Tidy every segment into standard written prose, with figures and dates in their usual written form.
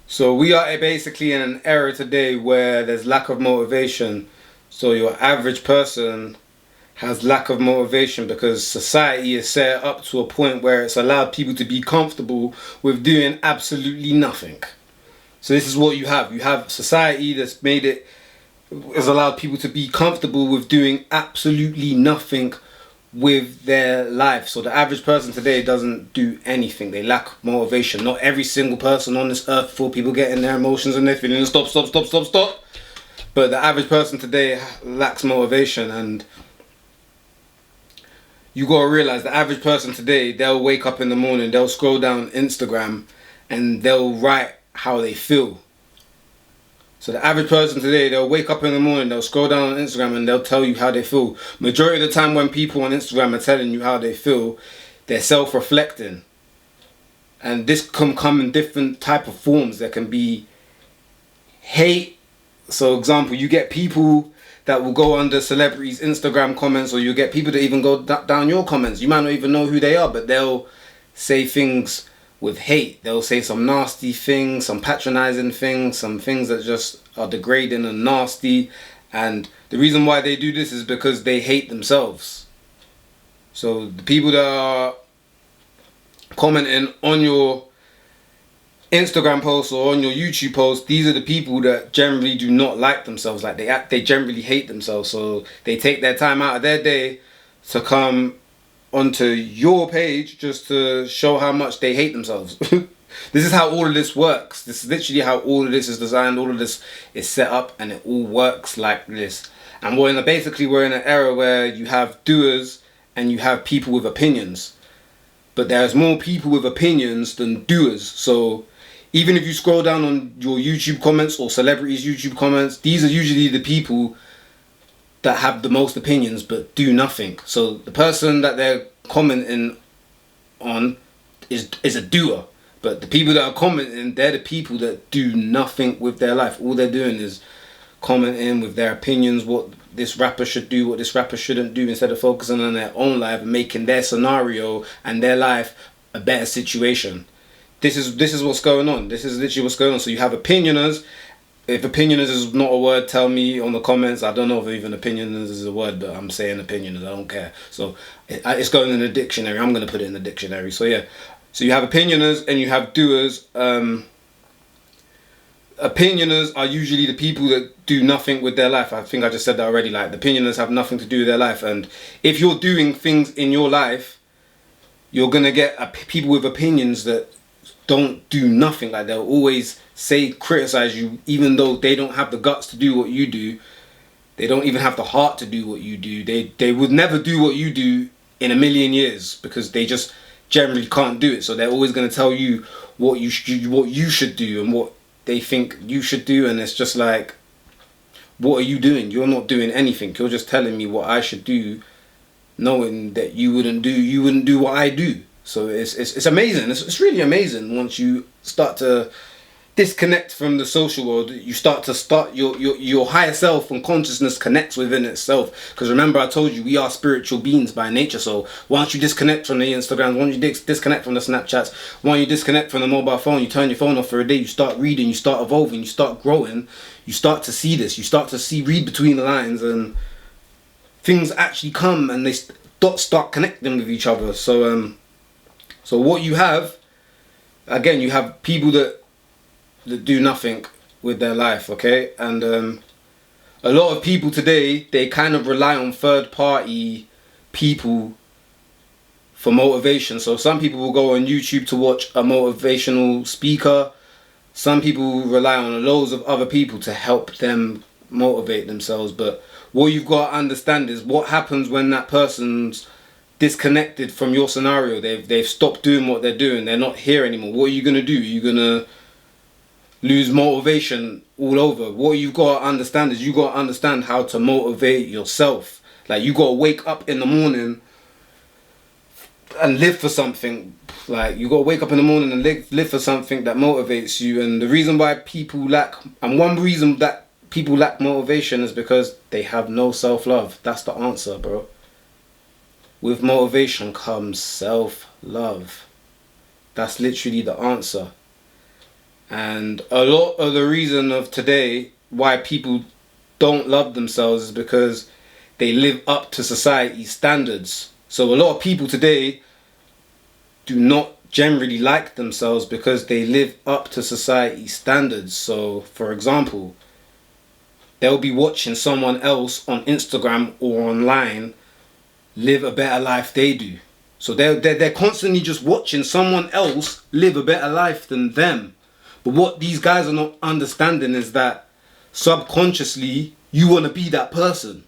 So we are basically in an era today where there's lack of motivation. So your average person has lack of motivation because society is set up to a point where it's allowed people to be comfortable with doing absolutely nothing. So this is what you have. You have society that's made it has allowed people to be comfortable with doing absolutely nothing with their life. So the average person today doesn't do anything. They lack motivation. Not every single person on this earth, for people getting their emotions and their feelings. Stop, stop, stop, stop, stop. But the average person today lacks motivation, and you gotta realize the average person today, they'll wake up in the morning, they'll scroll down Instagram, and they'll write how they feel. So the average person today, they'll wake up in the morning, they'll scroll down on Instagram and they'll tell you how they feel. Majority of the time when people on Instagram are telling you how they feel, they're self-reflecting. And this can come in different type of forms. There can be hate. So example, you get people that will go under celebrities' Instagram comments, or you get people that even go down your comments. You might not even know who they are, but they'll say things with hate. They'll say some nasty things, some patronizing things, some things that just are degrading and nasty. And the reason why they do this is because they hate themselves. So the people that are commenting on your Instagram posts or on your YouTube posts, these are the people that generally do not like themselves. Like they generally hate themselves. So they take their time out of their day to come onto your page just to show how much they hate themselves. This is how all of this works. This is literally how all of this is designed. All of this is set up, and it all works like this. And we're in an era where you have doers and you have people with opinions. But there's more people with opinions than doers. So even if you scroll down on your YouTube comments or celebrities' YouTube comments, these are usually the people that have the most opinions but do nothing. So the person that they're commenting on is a doer. But the people that are commenting, they're the people that do nothing with their life. All they're doing is commenting with their opinions, what this rapper should do, what this rapper shouldn't do, instead of focusing on their own life and making their scenario and their life a better situation. This is what's going on. This is literally what's going on. So you have opinioners. If opinioners is not a word, tell me on the comments. I don't know if even opinioners is a word, but I'm saying opinioners. I don't care. So it's going in the dictionary. I'm going to put it in the dictionary. So yeah. So you have opinioners and you have doers. Opinioners are usually the people that do nothing with their life. I think I just said that already. Like, the opinioners have nothing to do with their life. And if you're doing things in your life, you're going to get people with opinions that don't do nothing. Like, they'll always criticize you, even though they don't have the guts to do what you do. They don't even have the heart to do what you do. They would never do what you do in a million years, because they just generally can't do it. So they're always going to tell you what you should do and what they think you should do. And it's just like, what are you doing? You're not doing anything. You're just telling me what I should do, knowing that you wouldn't do what I do. So it's amazing. It's really amazing once you start to disconnect from the social world. You start your higher self and consciousness connects within itself. Because remember, I told you, we are spiritual beings by nature. So once you disconnect from the Instagrams, once you disconnect from the Snapchats, once you disconnect from the mobile phone, you turn your phone off for a day, you start reading, you start evolving, you start growing, you start to see this, you start to read between the lines, and things actually come and they start connecting with each other. So what you have, again, you have people that do nothing with their life, okay? And a lot of people today, they kind of rely on third party people for motivation. So some people will go on YouTube to watch a motivational speaker. Some people rely on loads of other people to help them motivate themselves. But what you've got to understand is what happens when that person's disconnected from your scenario. They've stopped doing what they're doing. They're not here anymore. What are you going to do? You're going to lose motivation all over. What you've got to understand is you got to understand how to motivate yourself. Like, you got to wake up in the morning and live for something. Like, you got to wake up in the morning and live for something that motivates you. And the reason why one reason that people lack motivation is because they have no self-love. That's the answer, bro. With motivation comes self-love. That's literally the answer. And a lot of the reason of today why people don't love themselves is because they live up to society's standards. So a lot of people today do not generally like themselves because they live up to society's standards. So, for example, they'll be watching someone else on Instagram or online live a better life they do. So they're constantly just watching someone else live a better life than them. But what these guys are not understanding is that subconsciously you want to be that person.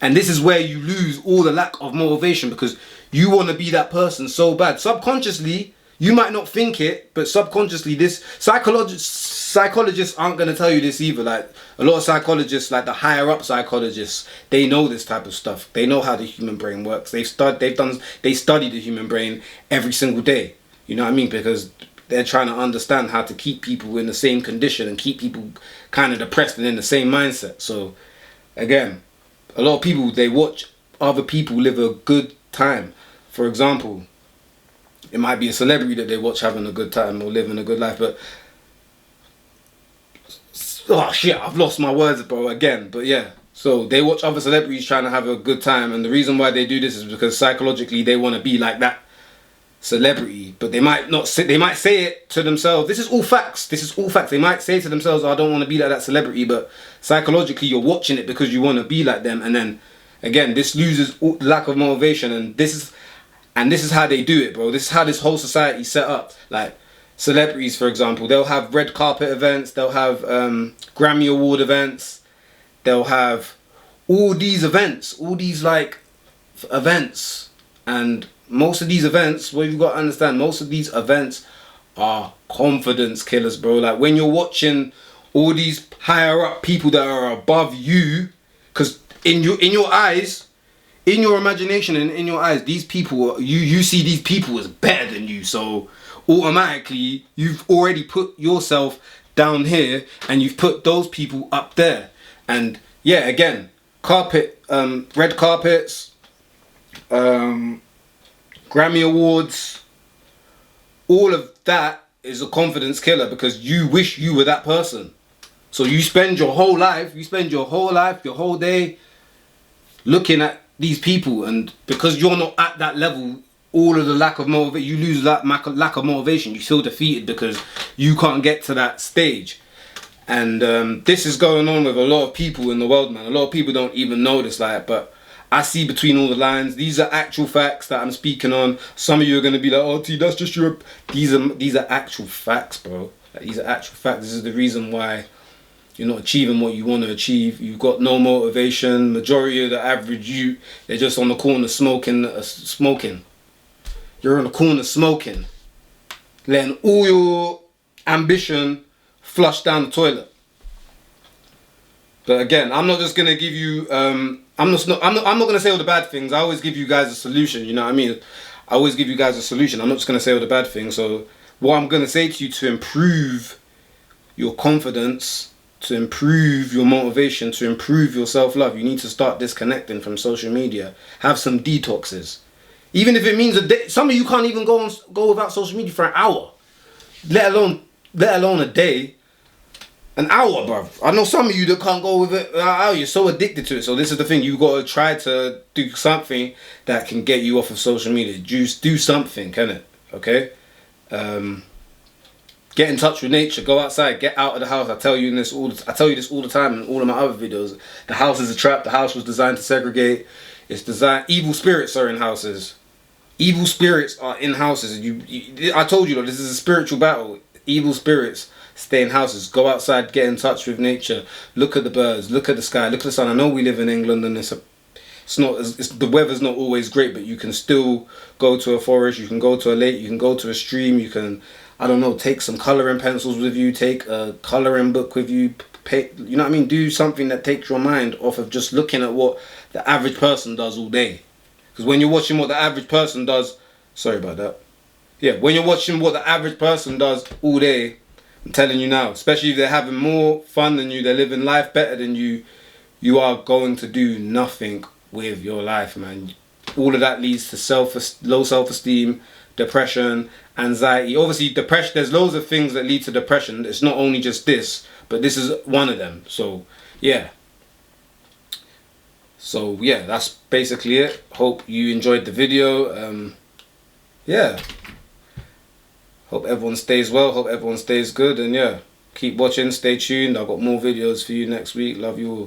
And this is where you lose all the lack of motivation, because you want to be that person so bad. Subconsciously, you might not think it, but subconsciously, this psychologists aren't going to tell you this either. Like a lot of psychologists, like the higher up psychologists, they know this type of stuff. They know how the human brain works. They study the human brain every single day. You know what I mean? Because they're trying to understand how to keep people in the same condition and keep people kind of depressed and in the same mindset. So again, a lot of people, they watch other people live a good time. For example, it might be a celebrity that they watch having a good time or living a good life, but oh shit, I've lost my words, bro, again. But yeah, so they watch other celebrities trying to have a good time, and the reason why they do this is because psychologically they want to be like that celebrity. But they might not say, they might say it to themselves. This is all facts. They might say to themselves, I don't want to be like that celebrity, but psychologically you're watching it because you want to be like them. And then again, this loses all, lack of motivation, and this is how they do it, bro. This is how this whole society is set up. Like celebrities, for example, they'll have red carpet events, they'll have Grammy Award events, they'll have all these events, and most of these events, what you've got to understand, most of these events are confidence killers, bro. Like when you're watching all these higher up people that are above you, because in your eyes, in your imagination and in your eyes, these people, you see these people as better than you. So automatically, you've already put yourself down here and you've put those people up there. And yeah, again, red carpets, Grammy Awards, all of that is a confidence killer because you wish you were that person. So you spend your whole life, your whole day looking at these people, and because you're not at that level, all of the lack of motivation, you lose that lack of motivation. You feel defeated because you can't get to that stage. And this is going on with a lot of people in the world, man. A lot of people don't even know this, like, but I see between all the lines. These are actual facts that I'm speaking on. Some of you are going to be like, oh, T, that's just your... These are actual facts, bro. Like, these are actual facts. This is the reason why you're not achieving what you want to achieve. You've got no motivation. Majority of the average youth, they're just on the corner smoking. You're on the corner smoking. Letting all your ambition flush down the toilet. But again, I'm not just going to give you... I'm not going to say all the bad things. I always give you guys a solution, you know what I mean? I always give you guys a solution. I'm not just going to say all the bad things. So what I'm going to say to you to improve your confidence, to improve your motivation, to improve your self-love, you need to start disconnecting from social media. Have some detoxes. Even if it means a day. Some of you can't even go without social media for an hour. Let alone a day. An hour, bruv. I know some of you that can't go with it. You're so addicted to it. So this is the thing. You got to try to do something that can get you off of social media. Just do something, can it? Okay? Get in touch with nature. Go outside. Get out of the house. I tell you this all the time in all of my other videos. The house is a trap. The house was designed to segregate. Evil spirits are in houses. Evil spirits are in houses. I told you, this is a spiritual battle. Evil spirits stay in houses. Go outside, get in touch with nature. Look at the birds, look at the sky, look at the sun. I know we live in England and the weather's not always great, but you can still go to a forest, you can go to a lake, you can go to a stream, you can, I don't know, take some colouring pencils with you, take a colouring book with you, you know what I mean? Do something that takes your mind off of just looking at what the average person does all day. Because when you're watching what the average person does, sorry about that. Yeah, when you're watching what the average person does all day, I'm telling you now, especially if they're having more fun than you, they're living life better than you, you are going to do nothing with your life, man. All of that leads to low self-esteem, depression, anxiety. Obviously, depression. There's loads of things that lead to depression. It's not only just this, but this is one of them. So yeah. So yeah, that's basically it. Hope you enjoyed the video. Yeah. Hope everyone stays well. Hope everyone stays good. And yeah, keep watching. Stay tuned. I've got more videos for you next week. Love you all.